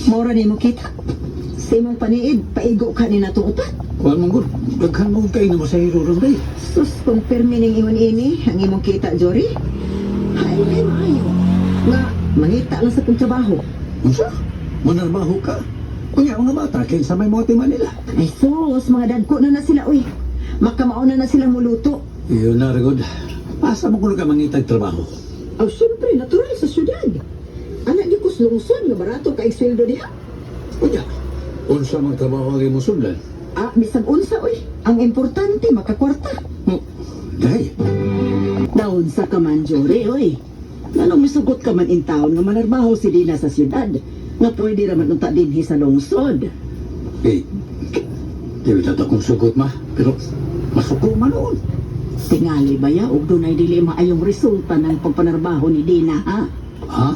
Maura ni mo kita. Sa imong paniid, paigo ka ni nato upat. Kuan mong gud, daghan mo kayo na masahiro ron day. Sus, kung pirmi ning iwan ini, ang imong kita, Jory. Hayo kayo, hayo. Nga, mangita lang sa kong trabaho. Unsa? Manarbaho ka? Kunya mga bata, kaya sa may mga tima nila. Ay sus, mga dadko na sila, uy. Makamauna na silang muluto. Iyon na, Rigod. Asa mo kung ka mangitag trabaho? Oh, syempre, natural sa syudad. Anak di ko lungsod, nga barato ka sweldo diha. Kunya, unsa mga trabaho ang mo sundan? Ah, bisag unsa, uy. Ang importante, makakwarta. Oh, day. Daon sa kaman, Jory, uy. Nanong misugot ka man in town nga manarbaho si Dina sa syudad nga pwede raman unta dinhi sa lungsod. Eh, di ba kung sugot ma? Pero, masuko man noon. Tingali ba ya, og dunay dili maayong resulta ng pagpanarbaho ni Dina, ha? Ha?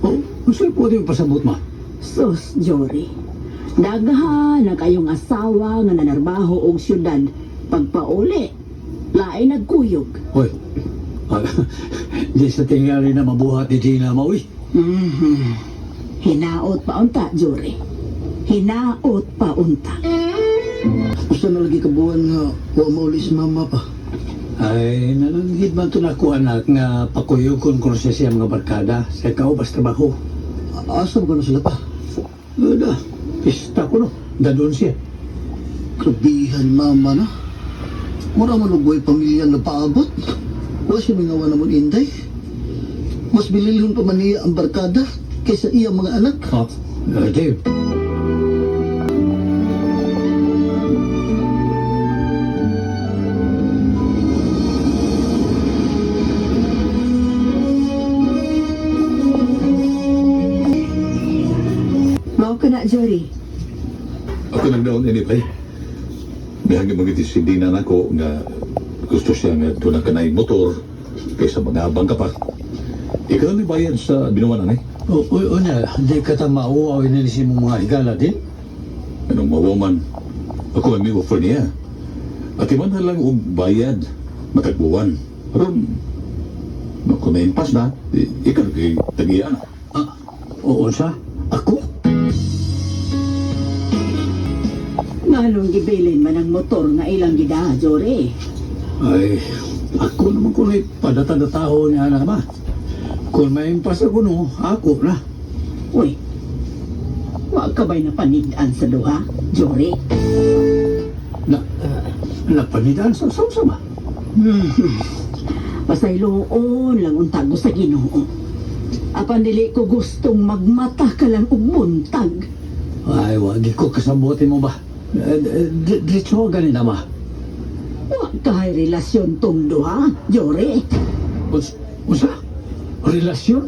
Oh, unsa pwede yung pasabot ma? Sus, Jory. Daghan na kayong asawa nga nanarbaho og syudad pagpauli. Lain nagkuyog. Hoy, di sa tingali na mabuhat ni Gina mo, uy. Hinaot pa unta, Jory. Hinaot pa unta. Usa na lagi kabuan nga wa mauli si mama pa. Ay, nalanggit man ito na ako anak nga pakuyukon ko siya siya mga barkada sa kaubas trabaho. Asa ba na sila pa? Ada, pista ko no, dadon siya. Krabihan mama na. Mura man ugway pamilya na paabot. Wa siya mingawa na mo inday. Mas bililhon pa man niya ang barkada kaysa iya mga anak. Oh, Dave. Mao ka na, Jory. Ako nagdaon anyway. Bihagi mo giti si Dina nako nga gusto siya nga doon na kanay motor kaysa mga abang ka pa. Ikaw ni bayan sa binuwanan eh. O niya, di ka ta mauaw inilisin mo mga higala din. Anong mawaman? Ako may offer niya. At iman na lang og bayad matagbuwan. Pero kung na-impas na, ikaw kay tagiyan. Oo sa? Ako? Nganong gibilin man ang motor nga ilang gida, Jory? Ay, ako naman kung may padata-dataho niya na ba? Kung may impas ako no, ako na. Uy, wag ka ba'y napanidaan sa duha, Jory? Napanidaan sa sama. Pasayloon lang untago sa Ginoo. Apan dili ko gustong magmata ka lang og buntag. Ay, wag ko kasabutin mo ba? Diretso ganin na ma. Wag kahay relasyon tong duha, Jory. Usa? Relasyon?